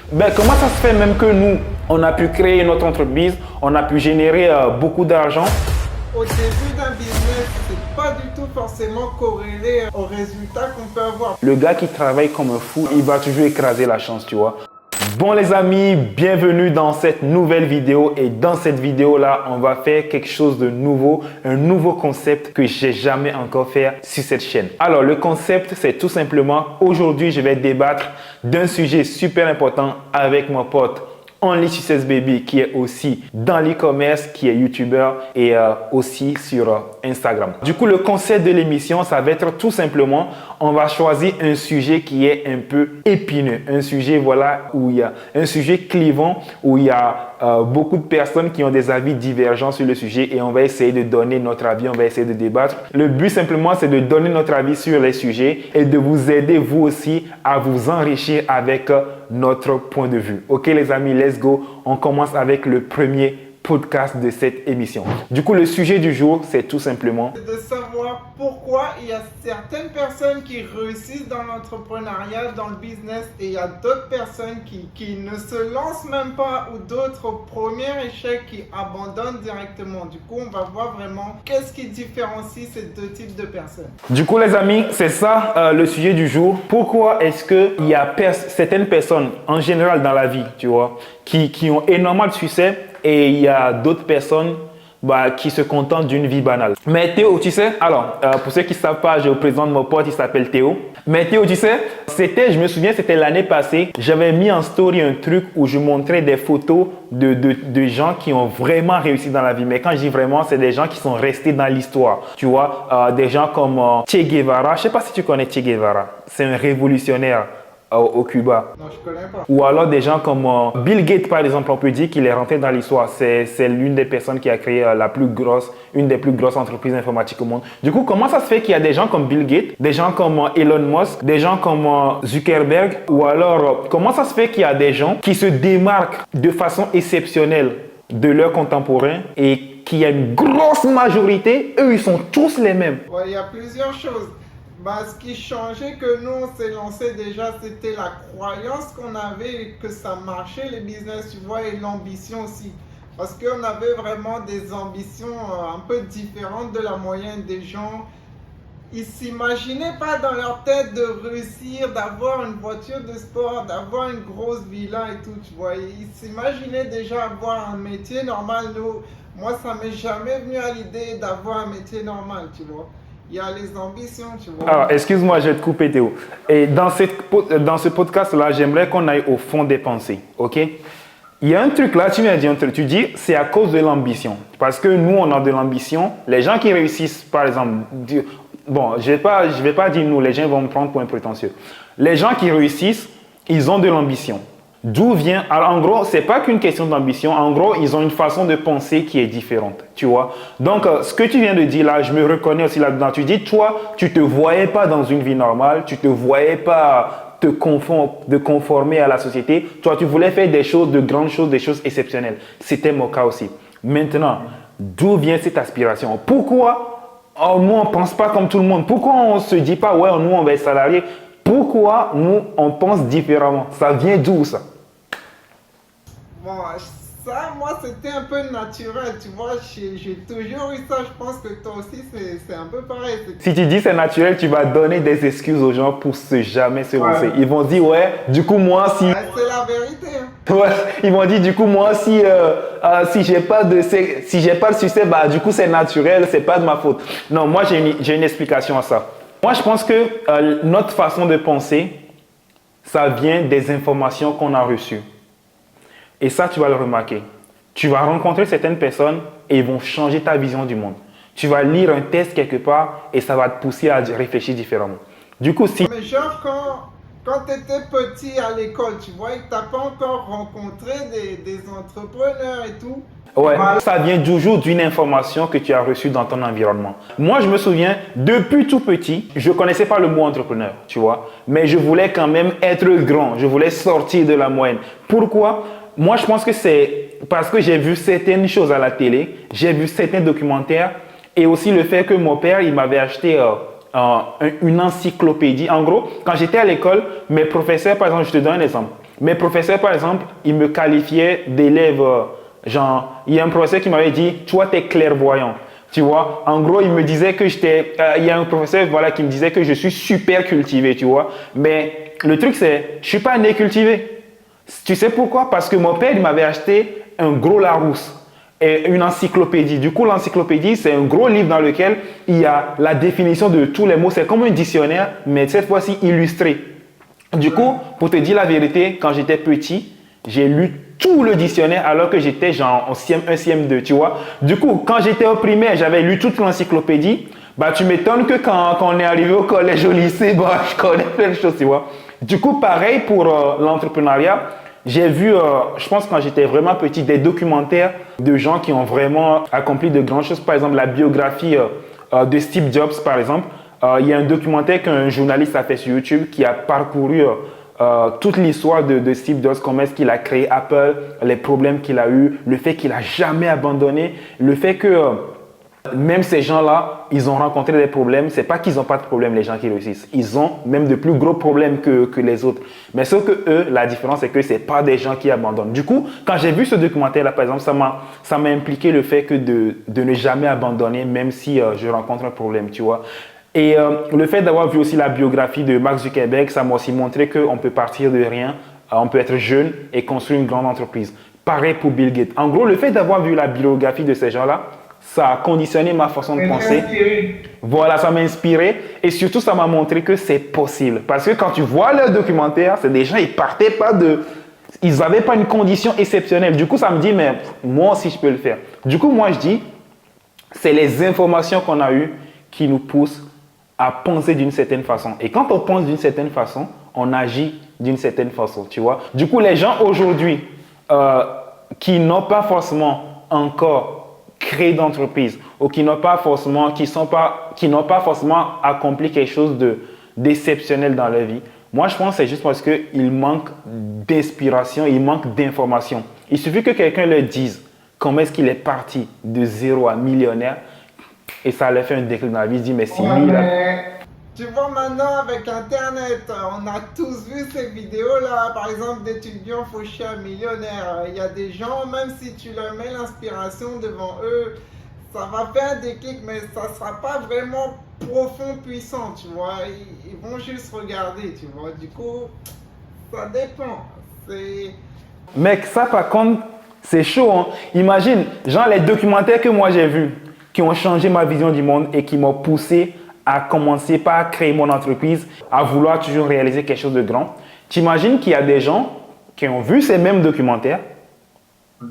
Ben, comment ça se fait même que nous, on a pu créer notre entreprise, on a pu générer beaucoup d'argent? Au début d'un business, c'est pas du tout forcément corrélé aux résultats qu'on peut avoir. Le gars qui travaille comme un fou, il va toujours écraser la chance, tu vois. Bon les amis, bienvenue dans cette nouvelle vidéo et dans cette vidéo-là, on va faire quelque chose de nouveau, un nouveau concept que j'ai jamais encore fait sur cette chaîne. Alors le concept, c'est tout simplement, aujourd'hui je vais débattre d'un sujet super important avec mon pote Only Success Baby qui est aussi dans l'e-commerce, qui est youtubeur et aussi sur Instagram. Du coup, le concept de l'émission, ça va être tout simplement, on va choisir un sujet qui est un peu épineux, un sujet voilà où il y a un sujet clivant où il y a beaucoup de personnes qui ont des avis divergents sur le sujet et on va essayer de donner notre avis, on va essayer de débattre. Le but simplement, c'est de donner notre avis sur les sujets et de vous aider vous aussi à vous enrichir avec notre point de vue. Ok les amis, let's go. On commence avec le premier podcast de cette émission. Du coup, le sujet du jour, c'est tout simplement de savoir pourquoi il y a certaines personnes qui réussissent dans l'entrepreneuriat, dans le business, et il y a d'autres personnes qui ne se lancent même pas ou d'autres au premier échec qui abandonnent directement. Du coup, on va voir vraiment qu'est-ce qui différencie ces deux types de personnes. Du coup, les amis, c'est ça le sujet du jour. Pourquoi est-ce qu'il y a certaines personnes, en général dans la vie, tu vois, qui ont énormément de succès et il y a d'autres personnes qui se contentent d'une vie banale. Mais Théo, tu sais, alors, pour ceux qui ne savent pas, je vous présente mon pote, il s'appelle Théo. Mais Théo, tu sais, je me souviens, c'était l'année passée, j'avais mis en story un truc où je montrais des photos de gens qui ont vraiment réussi dans la vie. Mais quand je dis vraiment, c'est des gens qui sont restés dans l'histoire. Tu vois, des gens comme Che Guevara. Je ne sais pas si tu connais Che Guevara. C'est un révolutionnaire au Cuba. Non, je connais pas. Ou alors des gens comme Bill Gates, par exemple, on peut dire qu'il est rentré dans l'histoire. C'est l'une des personnes qui a créé une des plus grosses entreprises informatiques au monde. Du coup, comment ça se fait qu'il y a des gens comme Bill Gates, des gens comme Elon Musk, des gens comme Zuckerberg, ou alors comment ça se fait qu'il y a des gens qui se démarquent de façon exceptionnelle de leurs contemporains et qu'il y a une grosse majorité, eux, ils sont tous les mêmes. Ouais, il y a plusieurs choses. Ce qui changeait que nous, on s'est lancé déjà, c'était la croyance qu'on avait et que ça marchait, les business, tu vois, et l'ambition aussi. Parce qu'on avait vraiment des ambitions un peu différentes de la moyenne des gens. Ils ne s'imaginaient pas dans leur tête de réussir, d'avoir une voiture de sport, d'avoir une grosse villa et tout, tu vois. Ils s'imaginaient déjà avoir un métier normal. Moi, ça ne m'est jamais venu à l'idée d'avoir un métier normal, tu vois. Il y a les ambitions, tu vois. Alors, excuse-moi, je vais te couper, Théo. Et dans ce podcast-là, j'aimerais qu'on aille au fond des pensées, ok? Il y a un truc là, tu viens de dire un truc, tu dis, c'est à cause de l'ambition. Parce que nous, on a de l'ambition. Les gens qui réussissent, par exemple, bon, je vais pas dire nous, les gens vont me prendre pour un prétentieux. Les gens qui réussissent, ils ont de l'ambition. D'où vient... Alors, en gros, c'est pas qu'une question d'ambition. En gros, ils ont une façon de penser qui est différente, tu vois. Donc, ce que tu viens de dire là, je me reconnais aussi là-dedans. Tu dis, toi, tu te voyais pas dans une vie normale. Tu te voyais pas te conformer à la société. Toi, tu voulais faire des choses, de grandes choses, des choses exceptionnelles. C'était mon cas aussi. Maintenant, d'où vient cette aspiration? Pourquoi nous, on pense pas comme tout le monde? Pourquoi on se dit pas, ouais, nous, on va être salariés? Pourquoi nous, on pense différemment? Ça vient d'où ça? Bon, ça, moi, c'était un peu naturel, tu vois. J'ai toujours eu ça. Je pense que toi aussi, c'est un peu pareil. Si tu dis c'est naturel, tu vas donner des excuses aux gens pour jamais se lancer. Ouais. Ils vont dire, ouais, du coup, moi, si... Ouais, c'est la vérité. Hein. Ouais, ils vont dire, du coup, moi, si j'ai pas de succès, du coup, c'est naturel, c'est pas de ma faute. Non, moi, j'ai une explication à ça. Moi, je pense que notre façon de penser, ça vient des informations qu'on a reçues. Et ça, tu vas le remarquer. Tu vas rencontrer certaines personnes et ils vont changer ta vision du monde. Tu vas lire un texte quelque part et ça va te pousser à réfléchir différemment. Du coup, si... Mais genre, quand tu étais petit à l'école, tu vois, tu n'as pas encore rencontré des entrepreneurs et tout. Ouais, ça vient toujours d'une information que tu as reçue dans ton environnement. Moi, je me souviens, depuis tout petit, je ne connaissais pas le mot entrepreneur, tu vois. Mais je voulais quand même être grand. Je voulais sortir de la moyenne. Pourquoi? Moi, je pense que c'est parce que j'ai vu certaines choses à la télé, j'ai vu certains documentaires et aussi le fait que mon père, il m'avait acheté une encyclopédie. En gros, quand j'étais à l'école, mes professeurs, par exemple, je te donne un exemple. Mes professeurs, par exemple, ils me qualifiaient d'élève. Genre, il y a un professeur qui m'avait dit, toi, tu es clairvoyant. Tu vois, en gros, il me disait que j'étais. Il y a un professeur voilà, qui me disait que je suis super cultivé, tu vois. Mais le truc, c'est, je suis pas né cultivé. Tu sais pourquoi? Parce que mon père, il m'avait acheté un gros Larousse et une encyclopédie. Du coup, l'encyclopédie, c'est un gros livre dans lequel il y a la définition de tous les mots. C'est comme un dictionnaire, mais cette fois-ci illustré. Du coup, pour te dire la vérité, quand j'étais petit, j'ai lu tout le dictionnaire alors que j'étais genre en CM1, CM2, tu vois. Du coup, quand j'étais au primaire, j'avais lu toute l'encyclopédie. Bah, tu m'étonnes que quand on est arrivé au collège, au lycée, bah, je connais plein de choses, tu vois. Du coup, pareil pour l'entrepreneuriat. J'ai vu, je pense quand j'étais vraiment petit, des documentaires de gens qui ont vraiment accompli de grandes choses. Par exemple, la biographie de Steve Jobs, par exemple. Il y a un documentaire qu'un journaliste a fait sur YouTube qui a parcouru toute l'histoire de Steve Jobs, comment est-ce qu'il a créé Apple, les problèmes qu'il a eu, le fait qu'il n'a jamais abandonné, le fait que même ces gens-là, ils ont rencontré des problèmes. C'est pas qu'ils n'ont pas de problème, les gens qui réussissent. Ils ont même de plus gros problèmes que les autres. Mais sauf que eux, la différence, c'est que c'est pas des gens qui abandonnent. Du coup, quand j'ai vu ce documentaire-là, par exemple, ça m'a impliqué le fait que de ne jamais abandonner, même si je rencontre un problème, tu vois. Et le fait d'avoir vu aussi la biographie de Mark Zuckerberg, ça m'a aussi montré qu'on peut partir de rien, on peut être jeune et construire une grande entreprise. Pareil pour Bill Gates. En gros, le fait d'avoir vu la biographie de ces gens-là, ça a conditionné ma façon de penser. Voilà, ça m'a inspiré et surtout, ça m'a montré que c'est possible. Parce que quand tu vois leur documentaire, c'est des gens, ils partaient pas de... Ils n'avaient pas une condition exceptionnelle. Du coup, ça me dit, mais moi aussi, je peux le faire. Du coup, moi, je dis, c'est les informations qu'on a eues qui nous poussent à penser d'une certaine façon. Et quand on pense d'une certaine façon, on agit d'une certaine façon, tu vois. Du coup, les gens aujourd'hui qui n'ont pas forcément encore créé d'entreprise ou qui n'ont pas forcément, qui n'ont pas forcément accompli quelque chose d'exceptionnel dans leur vie, moi, je pense que c'est juste parce qu'il manque d'inspiration, il manque d'information. Il suffit que quelqu'un leur dise comment est-ce qu'il est parti de zéro à millionnaire. Et ça leur fait un déclic dans la vie. Il se dit, mais si lui, là... Tu vois, maintenant, avec Internet, on a tous vu ces vidéos-là, par exemple, d'étudiants fauchés à millionnaires. Il y a des gens, même si tu leur mets l'inspiration devant eux, ça va faire un déclic, mais ça ne sera pas vraiment profond, puissant, tu vois. Ils vont juste regarder, tu vois. Du coup, ça dépend. Mec, ça, par contre, c'est chaud, hein. Imagine, genre, les documentaires que moi j'ai vus, qui ont changé ma vision du monde et qui m'ont poussé à commencer par créer mon entreprise, à vouloir toujours réaliser quelque chose de grand. Tu imagines qu'il y a des gens qui ont vu ces mêmes documentaires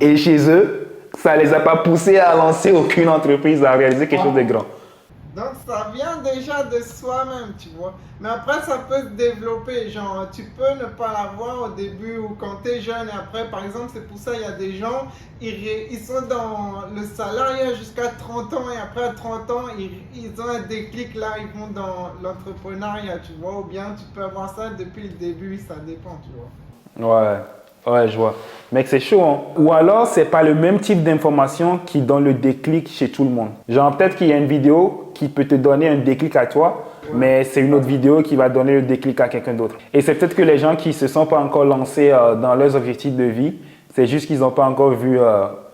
et chez eux, ça ne les a pas poussés à lancer aucune entreprise, à réaliser quelque chose de grand. Donc ça vient déjà de soi-même, tu vois. Mais après, ça peut se développer. Genre, tu peux ne pas l'avoir au début ou quand tu es jeune. Et après, par exemple, c'est pour ça qu'il y a des gens, ils sont dans le salariat jusqu'à 30 ans. Et après, à 30 ans, ils ont un déclic là, ils vont dans l'entrepreneuriat, tu vois. Ou bien tu peux avoir ça depuis le début, ça dépend, tu vois. Ouais, je vois. Mec, c'est chaud, hein? Ou alors, c'est pas le même type d'information qui donne le déclic chez tout le monde. Genre, peut-être qu'il y a une vidéo qui peut te donner un déclic à toi, mais c'est une autre vidéo qui va donner le déclic à quelqu'un d'autre. Et c'est peut-être que les gens qui ne se sont pas encore lancés dans leurs objectifs de vie, c'est juste qu'ils n'ont pas encore vu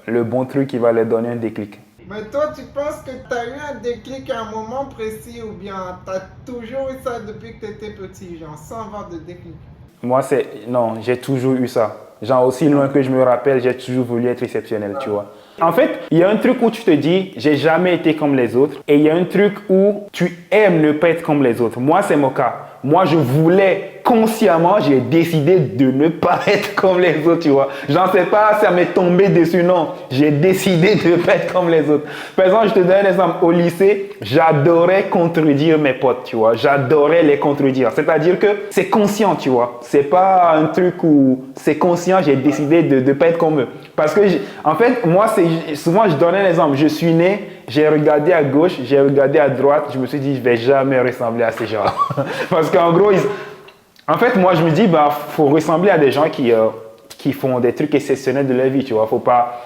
le bon truc qui va leur donner un déclic. Mais toi, tu penses que tu as eu un déclic à un moment précis ou bien tu as toujours eu ça depuis que tu étais petit, genre sans avoir de déclic? Moi, non, j'ai toujours eu ça. Genre, aussi loin que je me rappelle, j'ai toujours voulu être exceptionnel, tu vois. En fait, il y a un truc où tu te dis, j'ai jamais été comme les autres. Et il y a un truc où tu aimes ne pas être comme les autres. Moi, c'est mon cas. Moi, je voulais consciemment, j'ai décidé de ne pas être comme les autres, tu vois. J'en sais pas, ça m'est tombé dessus, non. J'ai décidé de ne pas être comme les autres. Par exemple, je te donne un exemple. Au lycée, j'adorais contredire mes potes, tu vois. J'adorais les contredire. C'est-à-dire que c'est conscient, tu vois. C'est pas un truc où c'est conscient, j'ai décidé de ne pas être comme eux. Parce que, en fait, moi, souvent, je donne un exemple. Je suis né, j'ai regardé à gauche, j'ai regardé à droite, je me suis dit, je vais jamais ressembler à ces gens. Parce qu'en gros, en fait, moi, je me dis, bah, faut ressembler à des gens qui font des trucs exceptionnels de leur vie, tu vois. Faut pas...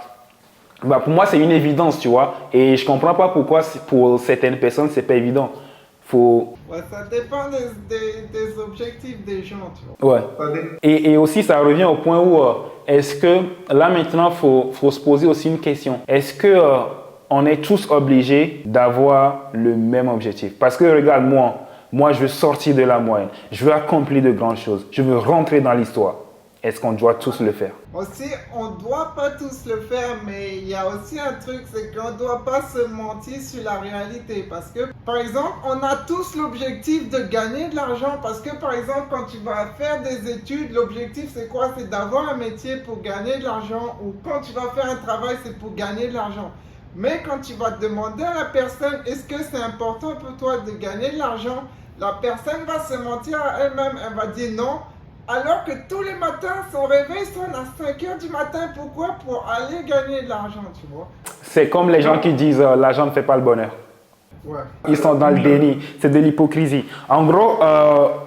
Bah, pour moi, c'est une évidence, tu vois. Et je comprends pas pourquoi, pour certaines personnes, c'est pas évident. Ouais, ça dépend des objectifs des gens, tu vois. Ouais. Et aussi, ça revient au point où est-ce que là maintenant, faut se poser aussi une question. Est-ce que on est tous obligés d'avoir le même objectif? Parce que regarde, moi, je veux sortir de la moyenne. Je veux accomplir de grandes choses. Je veux rentrer dans l'histoire. Est-ce qu'on doit tous le faire? Aussi, on ne doit pas tous le faire, mais il y a aussi un truc, c'est qu'on ne doit pas se mentir sur la réalité. Parce que, par exemple, on a tous l'objectif de gagner de l'argent. Parce que, par exemple, quand tu vas faire des études, l'objectif, c'est quoi? C'est d'avoir un métier pour gagner de l'argent. Ou quand tu vas faire un travail, c'est pour gagner de l'argent. Mais quand tu vas demander à la personne, est-ce que c'est important pour toi de gagner de l'argent? La personne va se mentir à elle-même. Elle va dire non. Alors que tous les matins, son réveil sonne à 5 heures du matin. Pourquoi? Pour aller gagner de l'argent, tu vois. C'est comme les gens qui disent l'argent ne fait pas le bonheur. Ouais. Ils sont dans le déni. C'est de l'hypocrisie. En gros,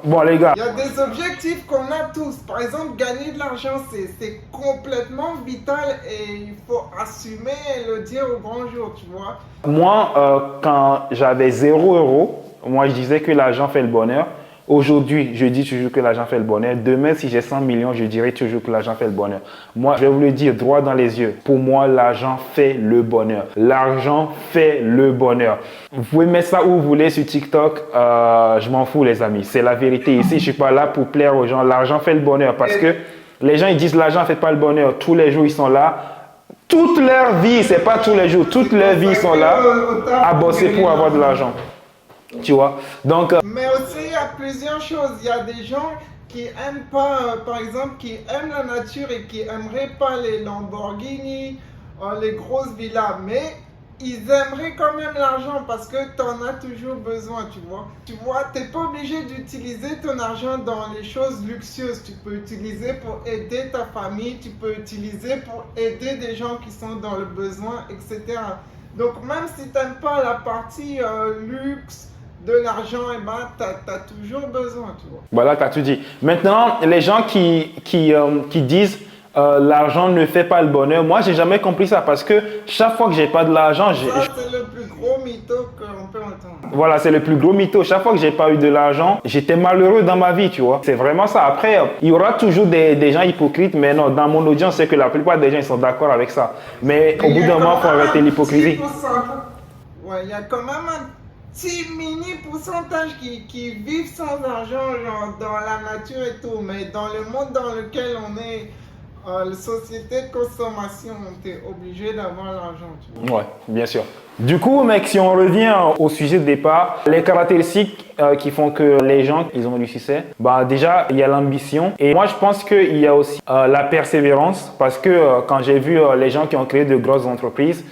bon les gars. Il y a des objectifs qu'on a tous. Par exemple, gagner de l'argent, c'est complètement vital et il faut assumer et le dire au grand jour, tu vois. Moi, quand j'avais 0 €, moi je disais que l'argent fait le bonheur. Aujourd'hui, je dis toujours que l'argent fait le bonheur. Demain, si j'ai 100 millions, je dirai toujours que l'argent fait le bonheur. Moi, je vais vous le dire droit dans les yeux. Pour moi, l'argent fait le bonheur. L'argent fait le bonheur. Vous pouvez mettre ça où vous voulez sur TikTok. Je m'en fous, les amis. C'est la vérité. Ici, je ne suis pas là pour plaire aux gens. L'argent fait le bonheur parce que les gens, ils disent l'argent ne fait pas le bonheur. Tous les jours, ils sont là. Toute leur vie, c'est pas tous les jours. Toute leur vie, ils sont là à bosser pour avoir de l'argent. Tu vois, donc mais aussi il y a plusieurs choses. Il y a des gens qui aiment pas, par exemple, qui aiment la nature et qui aimeraient pas les Lamborghini, les grosses villas, mais ils aimeraient quand même l'argent parce que tu en as toujours besoin, tu vois. Tu vois, tu n'es pas obligé d'utiliser ton argent dans les choses luxueuses. Tu peux utiliser pour aider ta famille, tu peux utiliser pour aider des gens qui sont dans le besoin, etc. Donc même si tu n'aimes pas la partie luxe, de l'argent, et ben, tu as toujours besoin, tu vois. Voilà, tu as tout dit. Maintenant, les gens qui disent l'argent ne fait pas le bonheur, moi, j'ai jamais compris ça parce que chaque fois que j'ai pas de l'argent, ça, c'est le plus gros mytho qu'on peut entendre. Voilà, c'est le plus gros mytho. Chaque fois que j'ai pas eu de l'argent, j'étais malheureux dans ma vie, tu vois. C'est vraiment ça. Après, il y aura toujours des gens hypocrites, mais non, dans mon audience, c'est que la plupart des gens ils sont d'accord avec ça. Mais au bout d'un moment, il faut arrêter l'hypocrisie. Ouais, il y a quand même un petit mini pourcentage qui vivent sans argent, genre dans la nature et tout, mais dans le monde dans lequel on est, la société de consommation, on est obligé d'avoir l'argent, tu vois. Ouais, bien sûr. Du coup, mec, si on revient au sujet de départ, les caractéristiques qui font que les gens, ils ont du succès, bah déjà, il y a l'ambition. Et moi, je pense qu'il y a aussi la persévérance, parce que quand j'ai vu les gens qui ont créé de grosses entreprises,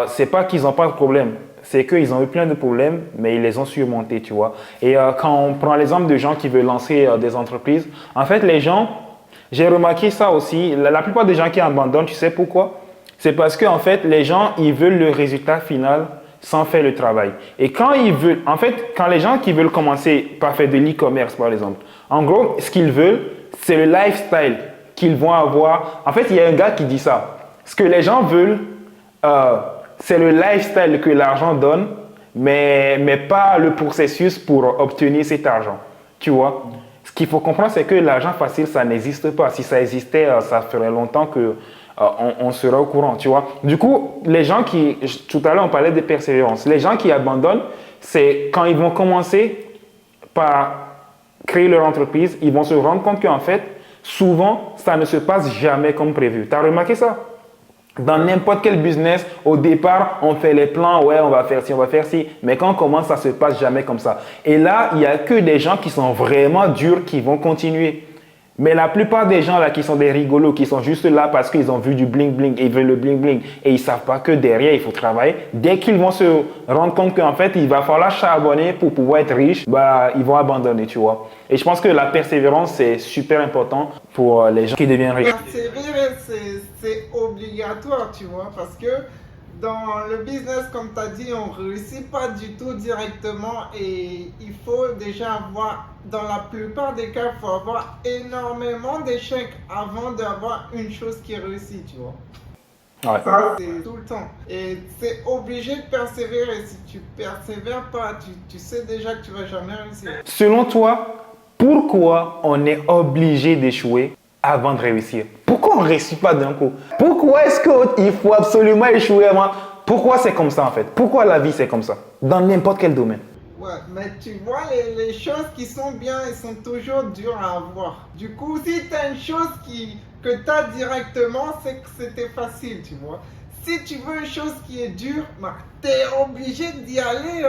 c'est pas qu'ils n'ont pas de problème. C'est qu'ils ont eu plein de problèmes, mais ils les ont surmontés, tu vois. Et quand on prend l'exemple de gens qui veulent lancer des entreprises, en fait, les gens, j'ai remarqué ça aussi, la plupart des gens qui abandonnent, tu sais pourquoi? C'est parce que en fait, les gens, ils veulent le résultat final sans faire le travail. Et quand ils veulent, en fait, quand les gens qui veulent commencer par faire de l'e-commerce, par exemple, en gros, ce qu'ils veulent, c'est le lifestyle qu'ils vont avoir. En fait, il y a un gars qui dit ça. Ce que les gens veulent, c'est le lifestyle que l'argent donne, mais pas le processus pour obtenir cet argent. Tu vois? Ce qu'il faut comprendre, c'est que l'argent facile, ça n'existe pas. Si ça existait, ça ferait longtemps que on serait au courant, tu vois. Du coup, les gens qui, tout à l'heure, on parlait de persévérance. Les gens qui abandonnent, c'est quand ils vont commencer par créer leur entreprise, ils vont se rendre compte qu'en fait, souvent, ça ne se passe jamais comme prévu. Tu as remarqué ça? Dans n'importe quel business, au départ, on fait les plans, ouais, on va faire ci, on va faire ci. Mais quand on commence, ça ne se passe jamais comme ça. Et là, il n'y a que des gens qui sont vraiment durs qui vont continuer. Mais la plupart des gens là qui sont des rigolos, qui sont juste là parce qu'ils ont vu du bling bling et ils veulent le bling bling et ils ne savent pas que derrière il faut travailler. Dès qu'ils vont se rendre compte qu'en fait il va falloir charbonner pour pouvoir être riche, bah, ils vont abandonner, tu vois. Et je pense que la persévérance c'est super important pour les gens qui deviennent riches. Persévérer, c'est obligatoire, tu vois, parce que dans le business, comme tu as dit, on ne réussit pas du tout directement et il faut déjà avoir, dans la plupart des cas, il faut avoir énormément d'échecs avant d'avoir une chose qui réussit, tu vois. Ouais. Ça, c'est tout le temps. Et c'est obligé de persévérer. Si tu persévères pas, tu sais déjà que tu vas jamais réussir. Selon toi, pourquoi on est obligé d'échouer avant de réussir? Pourquoi on ne réussit pas d'un coup? Pourquoi est-ce qu'il faut absolument échouer avant? Pourquoi c'est comme ça en fait? Pourquoi la vie c'est comme ça? Dans n'importe quel domaine. Ouais, mais tu vois, les choses qui sont bien, elles sont toujours dures à avoir. Du coup, si tu as une chose que tu as directement, c'est que c'était facile, tu vois. Si tu veux une chose qui est dure, bah, tu es obligé d'y aller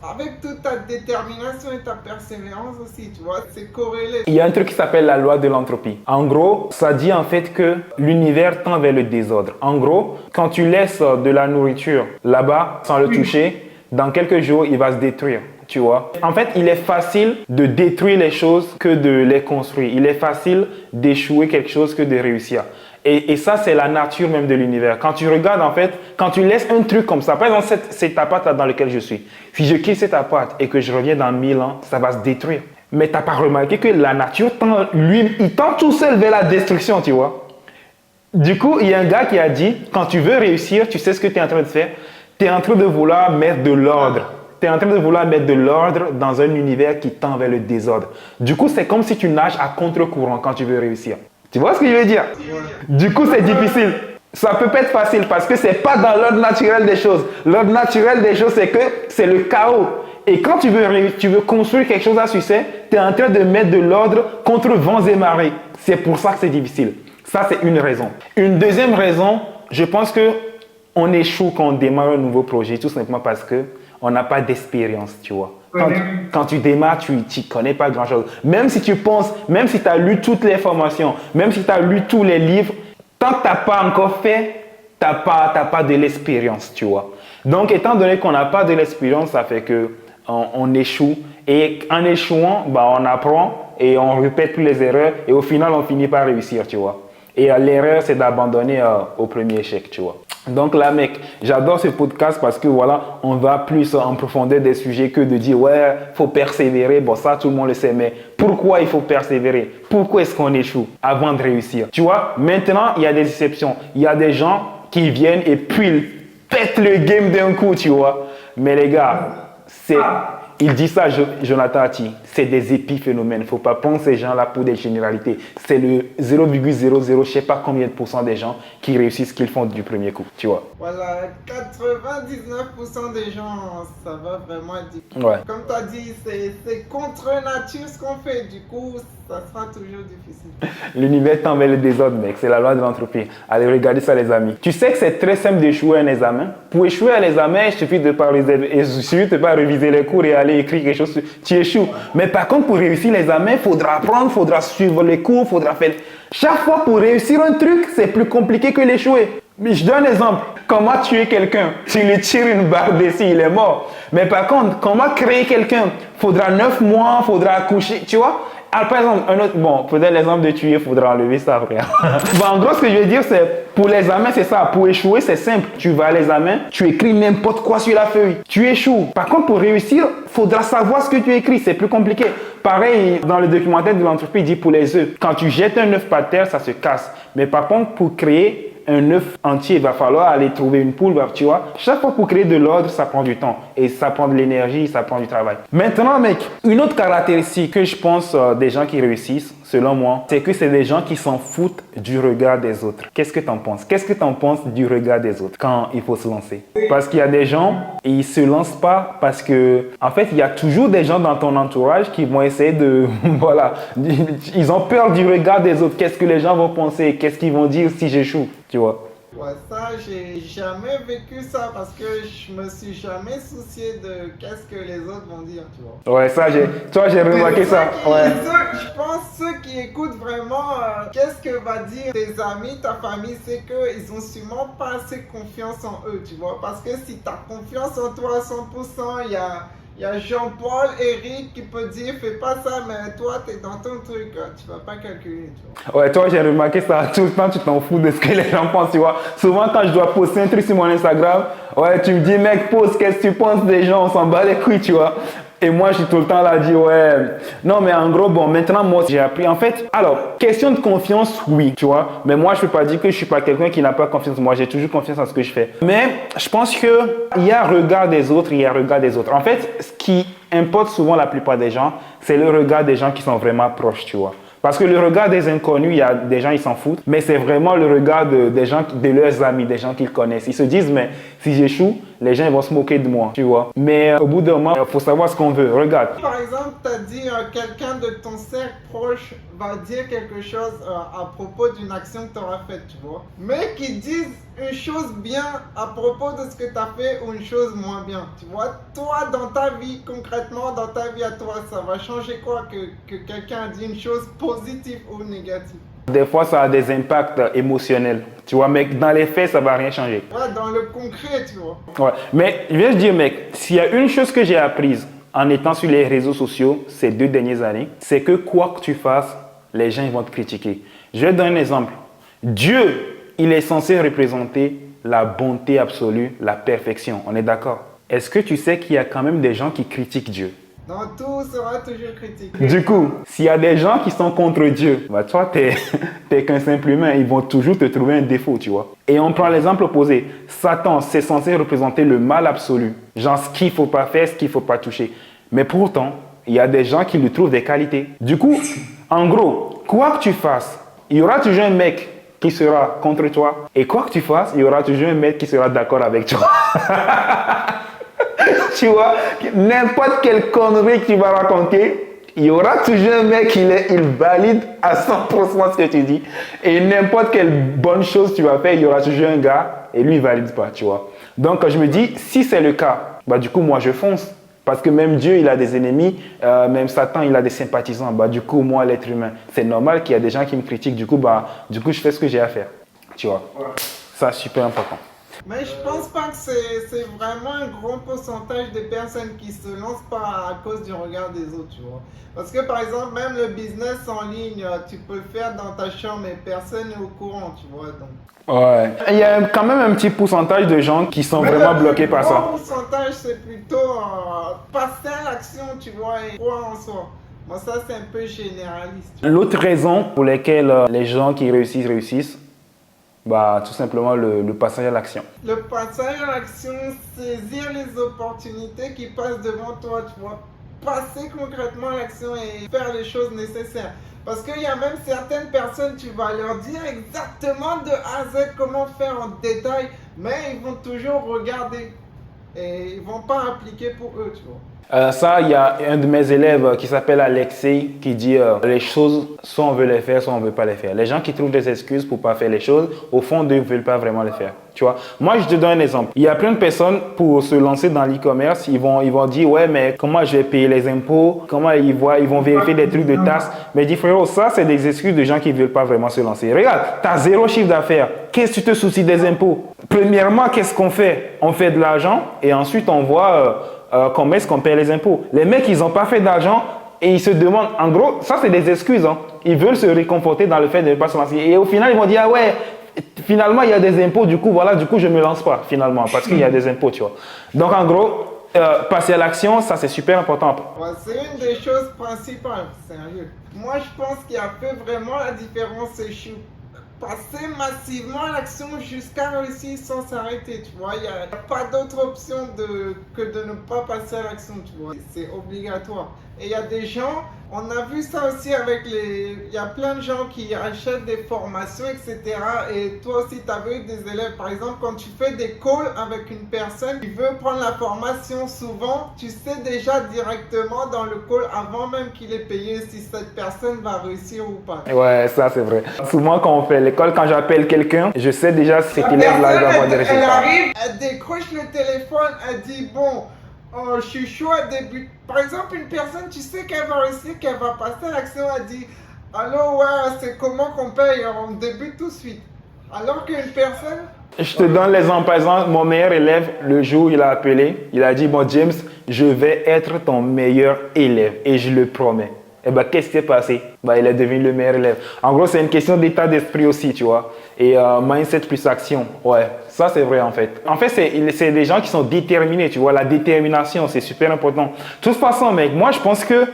avec toute ta détermination et ta persévérance aussi, tu vois. C'est corrélé. Il y a un truc qui s'appelle la loi de l'entropie. En gros, ça dit en fait que l'univers tend vers le désordre. En gros, quand tu laisses de la nourriture là-bas sans le toucher, dans quelques jours, il va se détruire, tu vois. En fait, il est facile de détruire les choses que de les construire. Il est facile d'échouer quelque chose que de réussir. Et ça, c'est la nature même de l'univers. Quand tu regardes, en fait, quand tu laisses un truc comme ça, par exemple, cet appart là dans lequel je suis, si je quitte cet appart et que je reviens dans 1000 ans, ça va se détruire. Mais tu n'as pas remarqué que la nature tend, lui, il tend tout seul vers la destruction, tu vois. Du coup, il y a un gars qui a dit, quand tu veux réussir, tu sais ce que tu es en train de faire? Tu es en train de vouloir mettre de l'ordre. Tu es en train de vouloir mettre de l'ordre dans un univers qui tend vers le désordre. Du coup, c'est comme si tu nages à contre-courant quand tu veux réussir. Tu vois ce que je veux dire? Du coup, c'est difficile. Ça peut pas être facile parce que c'est pas dans l'ordre naturel des choses. L'ordre naturel des choses, c'est que c'est le chaos. Et quand tu veux construire quelque chose à succès, tu es en train de mettre de l'ordre contre vents et marées. C'est pour ça que c'est difficile. Ça, c'est une raison. Une deuxième raison, je pense que on échoue quand on démarre un nouveau projet, tout simplement parce qu'on n'a pas d'expérience, tu vois. Quand tu démarres, tu ne connais pas grand-chose. Même si tu penses, même si tu as lu toutes les formations, même si tu as lu tous les livres, tant que tu n'as pas encore fait, tu n'as pas de l'expérience, tu vois. Donc, étant donné qu'on n'a pas de l'expérience, ça fait qu'on échoue. Et en échouant, bah, on apprend et on ne répète plus les erreurs. Et au final, on finit par réussir, tu vois. Et l'erreur, c'est d'abandonner au premier échec, tu vois. Donc là, mec, j'adore ce podcast parce que voilà, on va plus en profondeur des sujets que de dire ouais, faut persévérer. Bon, ça, tout le monde le sait, mais pourquoi il faut persévérer? Pourquoi est-ce qu'on échoue avant de réussir? Tu vois, maintenant, il y a des exceptions. Il y a des gens qui viennent et puis ils pètent le game d'un coup, tu vois. Mais les gars, il dit ça, Jonathan Ati, c'est des épiphénomènes. Il ne faut pas prendre ces gens-là pour des généralités. C'est le 0,00, je ne sais pas combien de pourcents des gens qui réussissent ce qu'ils font du premier coup, tu vois. Voilà, 99% des gens, ça va vraiment être difficile. Ouais. Comme tu as dit, c'est contre nature ce qu'on fait. Du coup, ça sera toujours difficile. L'univers tend vers le désordre, mec. C'est la loi de l'entropie. Allez, regardez ça, les amis. Tu sais que c'est très simple d'échouer un examen. Pour échouer un examen, il suffit de pas réviser les cours et aller écrire quelque chose. Tu échoues. Mais par contre, pour réussir l'examen, il faudra apprendre, il faudra suivre les cours, il faudra faire... Chaque fois, pour réussir un truc, c'est plus compliqué que l'échouer. Mais je donne un exemple. Comment tuer quelqu'un? Tu lui tires une balle dessus, il est mort. Mais par contre, comment créer quelqu'un? Il faudra 9 mois, il faudra accoucher, tu vois? Alors, par exemple, un autre, bon, peut-être l'exemple de tuer, il faudra enlever ça après. Bon, en gros, ce que je veux dire, c'est pour l'examen, c'est ça. Pour échouer, c'est simple. Tu vas à l'examen, tu écris n'importe quoi sur la feuille. Tu échoues. Par contre, pour réussir, il faudra savoir ce que tu écris. C'est plus compliqué. Pareil, dans le documentaire de l'entreprise, il dit pour les œufs. Quand tu jettes un œuf par terre, ça se casse. Mais par contre, pour créer un œuf entier, il va falloir aller trouver une poule, tu vois. Chaque fois pour créer de l'ordre, ça prend du temps. Et ça prend de l'énergie, ça prend du travail. Maintenant, mec, une autre caractéristique que je pense des gens qui réussissent, selon moi, c'est que c'est des gens qui s'en foutent du regard des autres. Qu'est-ce que tu en penses? Qu'est-ce que tu en penses du regard des autres quand il faut se lancer? Parce qu'il y a des gens, ils se lancent pas parce que, en fait, il y a toujours des gens dans ton entourage qui vont essayer de, voilà, ils ont peur du regard des autres. Qu'est-ce que les gens vont penser? Qu'est-ce qu'ils vont dire si j'échoue? Tu vois? Ouais, ça, j'ai jamais vécu ça parce que je me suis jamais soucié de qu'est-ce que les autres vont dire, tu vois. Ouais, ça, j'ai remarqué ça. Ouais. Je pense ceux qui écoutent vraiment qu'est-ce que va dire tes amis, ta famille, c'est qu'ils ont sûrement pas assez confiance en eux, tu vois. Parce que si tu as confiance en toi à 100%, il y a Jean-Paul, Eric qui peut dire fais pas ça, mais toi tu es dans ton truc, tu vas pas calculer, tu vois. Ouais, toi j'ai remarqué ça, tout le temps tu t'en fous de ce que les gens pensent, tu vois. Souvent quand je dois poster un truc sur mon Instagram, ouais tu me dis mec pose, qu'est-ce que tu penses des gens, on s'en bat les couilles, tu vois. Et moi, je suis tout le temps là à dire, ouais. Non, mais en gros, bon, maintenant, moi, j'ai appris. En fait, alors, question de confiance, oui, tu vois. Mais moi, je peux pas dire que je suis pas quelqu'un qui n'a pas confiance. Moi, j'ai toujours confiance en ce que je fais. Mais je pense que il y a regard des autres, il y a regard des autres. En fait, ce qui importe souvent la plupart des gens, c'est le regard des gens qui sont vraiment proches, tu vois. Parce que le regard des inconnus, il y a des gens, ils s'en foutent. Mais c'est vraiment le regard des gens, de leurs amis, des gens qu'ils connaissent. Ils se disent, mais si j'échoue, les gens ils vont se moquer de moi, tu vois. Mais au bout d'un moment, il faut savoir ce qu'on veut. Regarde. Par exemple, tu as dit quelqu'un de ton cercle proche va dire quelque chose à propos d'une action que tu auras faite, tu vois. Mais qu'ils disent une chose bien à propos de ce que tu as fait ou une chose moins bien. Tu vois, toi, dans ta vie, concrètement, dans ta vie à toi, ça va changer quoi que quelqu'un a dit une chose positive ou négative? Des fois, ça a des impacts émotionnels, tu vois, mais dans les faits, ça va rien changer. Ouais, dans le concret, tu vois. Ouais. Mais je viens de dire, mec, s'il y a une chose que j'ai apprise en étant sur les réseaux sociaux ces 2 dernières années, c'est que quoi que tu fasses, les gens ils vont te critiquer. Je vais te donner un exemple. Dieu, il est censé représenter la bonté absolue, la perfection. On est d'accord? Est-ce que tu sais qu'il y a quand même des gens qui critiquent Dieu? Dans tout sera toujours critique. Du coup, s'il y a des gens qui sont contre Dieu, bah toi, t'es qu'un simple humain. Ils vont toujours te trouver un défaut, tu vois. Et on prend l'exemple opposé. Satan, c'est censé représenter le mal absolu. Genre ce qu'il ne faut pas faire, ce qu'il ne faut pas toucher. Mais pourtant, il y a des gens qui lui trouvent des qualités. Du coup, en gros, quoi que tu fasses, il y aura toujours un mec qui sera contre toi. Et quoi que tu fasses, il y aura toujours un mec qui sera d'accord avec toi. Tu vois, n'importe quelle connerie que tu vas raconter, il y aura toujours un mec qui il valide à 100% ce que tu dis. Et n'importe quelle bonne chose que tu vas faire, il y aura toujours un gars et lui, il ne valide pas, tu vois. Donc, je me dis, si c'est le cas, bah, du coup, moi, je fonce. Parce que même Dieu, il a des ennemis, même Satan, il a des sympathisants. Bah, du coup, moi, l'être humain, c'est normal qu'il y a des gens qui me critiquent. Du coup, je fais ce que j'ai à faire, tu vois. Ouais. Ça, c'est super important. Mais je pense pas que c'est vraiment un grand pourcentage de personnes qui se lancent pas à cause du regard des autres, tu vois. Parce que par exemple, même le business en ligne, tu peux le faire dans ta chambre et personne n'est au courant, tu vois. Donc. Ouais. Il y a quand même un petit pourcentage de gens qui sont vraiment bloqués par ça. Le pourcentage, c'est plutôt passer à l'action, tu vois, et croire en soi. Bon, ça, c'est un peu généraliste. L'autre raison pour laquelle les gens qui réussissent, bah, tout simplement le passage à l'action. Le passage à l'action, saisir les opportunités qui passent devant toi, tu vois. Passer concrètement à l'action et faire les choses nécessaires. Parce qu'il y a même certaines personnes, tu vas leur dire exactement de A à Z comment faire en détail, mais ils vont toujours regarder et ils ne vont pas appliquer pour eux, tu vois. Ça, il y a un de mes élèves qui s'appelle Alexei qui dit les choses, soit on veut les faire, soit on ne veut pas les faire. Les gens qui trouvent des excuses pour ne pas faire les choses, au fond, ils ne veulent pas vraiment les faire. Tu vois? Moi, je te donne un exemple. Il y a plein de personnes pour se lancer dans l'e-commerce, ils vont dire ouais, mais comment je vais payer les impôts? Comment ils vont vérifier des trucs de taxes? Mais dis frérot, ça, c'est des excuses de gens qui ne veulent pas vraiment se lancer. Regarde, tu as 0 chiffre d'affaires. Qu'est-ce que tu te soucies des impôts? Premièrement, qu'est-ce qu'on fait? On fait de l'argent et ensuite on voit comment est-ce qu'on paye les impôts. Les mecs, ils n'ont pas fait d'argent et ils se demandent, en gros, ça c'est des excuses. Hein. Ils veulent se réconforter dans le fait de ne pas se lancer. Et au final, ils vont dire, ah ouais, finalement, il y a des impôts, du coup, je ne me lance pas, finalement, parce qu'il y a des impôts, tu vois. Donc, en gros, passer à l'action, ça c'est super important. Ouais, c'est une des choses principales, sérieux. Moi, je pense qu'il y a peu vraiment la différence, c'est passer massivement à l'action jusqu'à réussir sans s'arrêter, tu vois. Il n'y a pas d'autre option que de ne pas passer à l'action, tu vois. C'est obligatoire. Et il y a des gens, on a vu ça aussi avec il y a plein de gens qui achètent des formations, etc. Et toi aussi, tu avais eu des élèves. Par exemple, quand tu fais des calls avec une personne qui veut prendre la formation, souvent, tu sais déjà directement dans le call, avant même qu'il ait payé, si cette personne va réussir ou pas. Ouais, ça c'est vrai. Souvent, quand on fait l'école, quand j'appelle quelqu'un, je sais déjà si cet élève-là va avoir des résultats. Elle arrive, elle décroche le téléphone, elle dit bon, je suis chaud à débuter. Par exemple, une personne, tu sais qu'elle va réussir, qu'elle va passer à l'action, elle dit allô, ouais, c'est comment qu'on paye, on débute tout de suite. Alors qu'une personne. Je te donne l'exemple. Par exemple, mon meilleur élève, le jour où il a appelé, il a dit bon, James, je vais être ton meilleur élève et je le promets. Et ben, qu'est-ce qui s'est passé? Ben, il est devenu le meilleur élève. En gros, c'est une question d'état d'esprit aussi, tu vois. Et mindset plus action. Ouais, ça c'est vrai en fait. En fait, c'est des gens qui sont déterminés, tu vois. La détermination, c'est super important. De toute façon, mec, moi je pense que...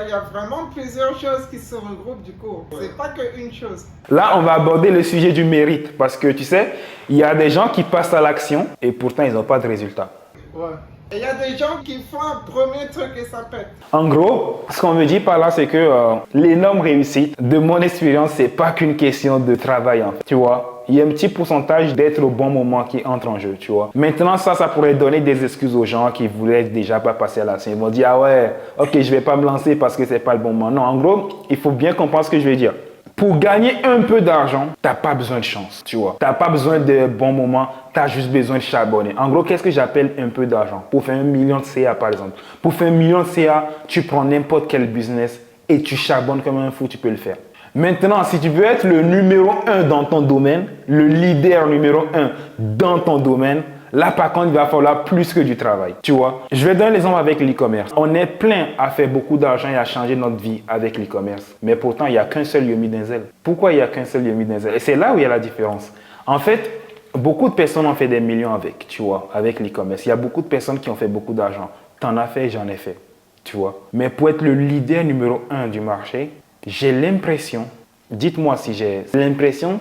Il y a vraiment plusieurs choses qui se regroupent du coup. C'est pas qu'une chose. Là, on va aborder le sujet du mérite. Parce que tu sais, il y a des gens qui passent à l'action et pourtant ils n'ont pas de résultat. Ouais. Et il y a des gens qui font un premier truc et ça pète. En gros, ce qu'on me dit par là, c'est que l'énorme réussite, de mon expérience, c'est pas qu'une question de travail, en fait, tu vois. Il y a un petit pourcentage d'être au bon moment qui entre en jeu, tu vois. Maintenant, ça pourrait donner des excuses aux gens qui voulaient déjà pas passer à l'action. Ils vont dire, ah ouais, ok, je vais pas me lancer parce que c'est pas le bon moment. Non, en gros, il faut bien comprendre ce que je veux dire. Pour gagner un peu d'argent, tu n'as pas besoin de chance, tu vois. Tu n'as pas besoin de bons moments, tu as juste besoin de charbonner. En gros, qu'est-ce que j'appelle un peu d'argent? Pour faire 1 million de CA, par exemple. Pour faire 1 million de CA, tu prends n'importe quel business et tu charbonnes comme un fou, tu peux le faire. Maintenant, si tu veux être le numéro 1 dans ton domaine, le leader numéro 1 dans ton domaine, là, par contre, il va falloir plus que du travail, tu vois. Je vais donner l'exemple avec l'e-commerce. On est plein à faire beaucoup d'argent et à changer notre vie avec l'e-commerce. Mais pourtant, il n'y a qu'un seul Yomi Denzel. Pourquoi il n'y a qu'un seul Yomi Denzel? Et c'est là où il y a la différence. En fait, beaucoup de personnes ont fait des millions avec, tu vois, avec l'e-commerce. Il y a beaucoup de personnes qui ont fait beaucoup d'argent. T'en as fait, j'en ai fait, tu vois. Mais pour être le leader numéro 1 du marché, j'ai l'impression, dites-moi si j'ai l'impression,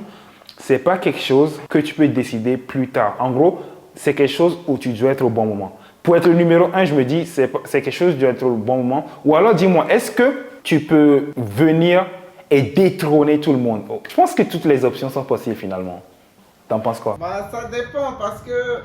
c'est pas quelque chose que tu peux décider plus tard. En gros, c'est quelque chose où tu dois être au bon moment. Pour être le numéro 1, je me dis, c'est quelque chose où tu dois être au bon moment. Ou alors, dis-moi, est-ce que tu peux venir et détrôner tout le monde? Je pense que toutes les options sont possibles finalement. T'en penses quoi? Bah, ça dépend parce que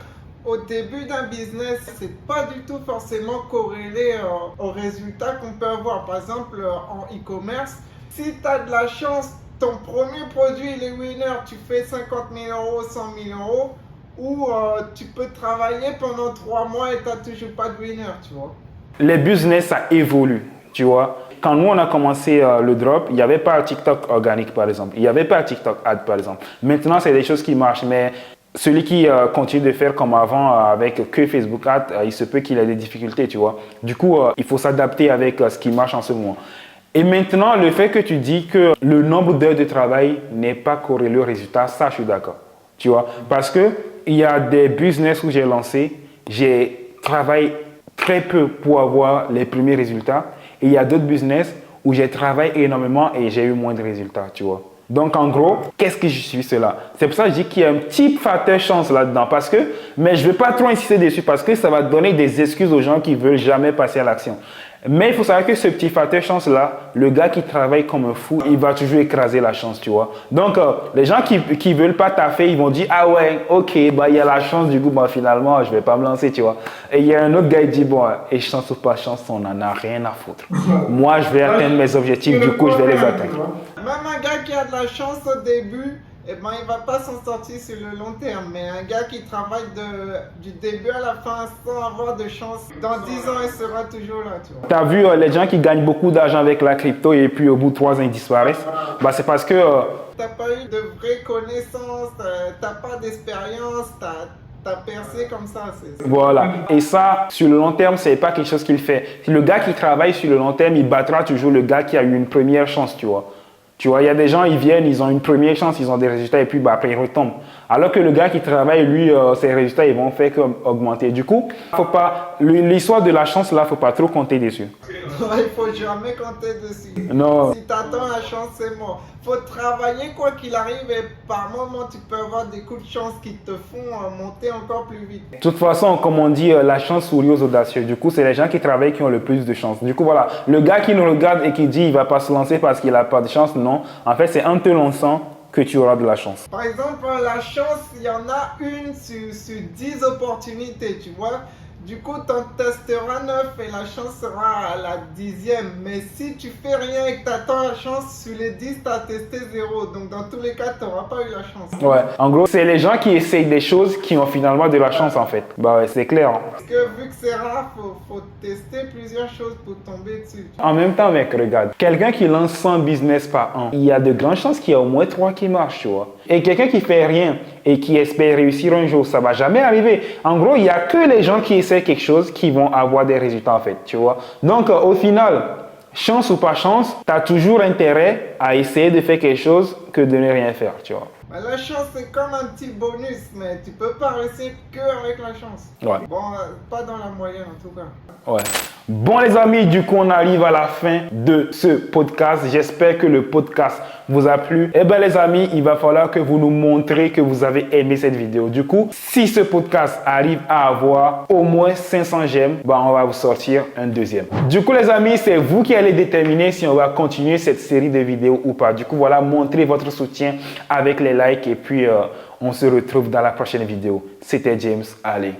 au début d'un business, c'est pas du tout forcément corrélé aux résultats qu'on peut avoir. Par exemple, en e-commerce, si tu as de la chance, ton premier produit, il est winner, tu fais 50 000 euros, 100 000 euros, ou tu peux travailler pendant 3 mois et tu n'as toujours pas de winner, tu vois. Les business, ça évolue, tu vois. Quand nous, on a commencé le drop, il n'y avait pas TikTok organique, par exemple. Il n'y avait pas TikTok ad, par exemple. Maintenant, c'est des choses qui marchent, mais celui qui continue de faire comme avant avec que Facebook Ads, il se peut qu'il ait des difficultés, tu vois. Du coup, il faut s'adapter avec ce qui marche en ce moment. Et maintenant, le fait que tu dis que le nombre d'heures de travail n'est pas corrélé au résultat, ça, je suis d'accord. Tu vois, parce que il y a des business où j'ai lancé, j'ai travaillé très peu pour avoir les premiers résultats. Et il y a d'autres business où j'ai travaillé énormément et j'ai eu moins de résultats, tu vois. Donc, en gros, qu'est-ce que je suis cela? C'est pour ça que je dis qu'il y a un petit facteur chance là-dedans. Mais je ne vais pas trop insister dessus parce que ça va donner des excuses aux gens qui ne veulent jamais passer à l'action. Mais il faut savoir que ce petit facteur chance-là, le gars qui travaille comme un fou, il va toujours écraser la chance, tu vois. Donc, les gens qui ne veulent pas taffer, ils vont dire, ah ouais, ok, bah, il y a la chance, du coup, bah, finalement, je ne vais pas me lancer, tu vois. Et il y a un autre gars qui dit, bon, et chance ou pas chance, on n'en a rien à foutre. Moi, je vais atteindre mes objectifs, du coup, je vais les atteindre. Même un gars qui a de la chance au début, eh ben, il ne va pas s'en sortir sur le long terme. Mais un gars qui travaille du début à la fin sans avoir de chance, dans 10 ans, il sera toujours là. Tu as vu les gens qui gagnent beaucoup d'argent avec la crypto et puis au bout de 3 ans, ils disparaissent. Bah, c'est parce que... tu n'as pas eu de vraies connaissances, tu n'as pas d'expérience, tu as percé comme ça. Voilà. Et ça, sur le long terme, ce n'est pas quelque chose qu'il fait. Le gars qui travaille sur le long terme, il battra toujours le gars qui a eu une première chance, tu vois. Tu vois, il y a des gens, ils viennent, ils ont une première chance, ils ont des résultats et puis bah, après ils retombent. Alors que le gars qui travaille, lui, ses résultats, ils vont faire augmenter. Du coup, faut pas, l'histoire de la chance, là, il ne faut pas trop compter dessus. Il ne faut jamais compter dessus. Non. Si tu attends la chance, c'est mort. Il faut travailler quoi qu'il arrive et par moment, tu peux avoir des coups de chance qui te font monter encore plus vite. De toute façon, comme on dit, la chance sourit aux audacieux. Du coup, c'est les gens qui travaillent qui ont le plus de chance. Du coup, voilà, le gars qui nous regarde et qui dit il ne va pas se lancer parce qu'il n'a pas de chance, non. En fait, c'est en te lançant que tu auras de la chance. Par exemple, la chance, il y en a une sur 10 opportunités, tu vois. Du coup, tu en testeras 9 et la chance sera à la 10e. Mais si tu fais rien et que tu attends la chance, sur les 10, tu as testé 0. Donc, dans tous les cas, tu n'auras pas eu la chance. Ouais, en gros, c'est les gens qui essayent des choses qui ont finalement de la chance, en fait. Bah ouais, c'est clair. Hein. Parce que vu que c'est rare, faut tester plusieurs choses pour tomber dessus. En même temps, mec, regarde. Quelqu'un qui lance 100 business par an, il y a de grandes chances qu'il y ait au moins 3 qui marchent, tu vois. Et quelqu'un qui fait rien et qui espère réussir un jour, ça va jamais arriver. En gros, il n'y a que les gens qui essaient quelque chose qui vont avoir des résultats, en fait, tu vois. Donc, au final, chance ou pas chance, tu as toujours intérêt à essayer de faire quelque chose que de ne rien faire, tu vois. Bah, la chance, c'est comme un petit bonus, mais tu peux pas rester que avec la chance. Ouais. Bon, pas dans la moyenne en tout cas. Ouais. Bon les amis, du coup on arrive à la fin de ce podcast. J'espère que le podcast vous a plu. Eh bien les amis, il va falloir que vous nous montrez que vous avez aimé cette vidéo. Du coup, si ce podcast arrive à avoir au moins 500 j'aime, bah on va vous sortir un deuxième. Du coup les amis, c'est vous qui allez déterminer si on va continuer cette série de vidéos ou pas. Du coup voilà, montrez votre soutien avec les likes et puis on se retrouve dans la prochaine vidéo. C'était James, allez.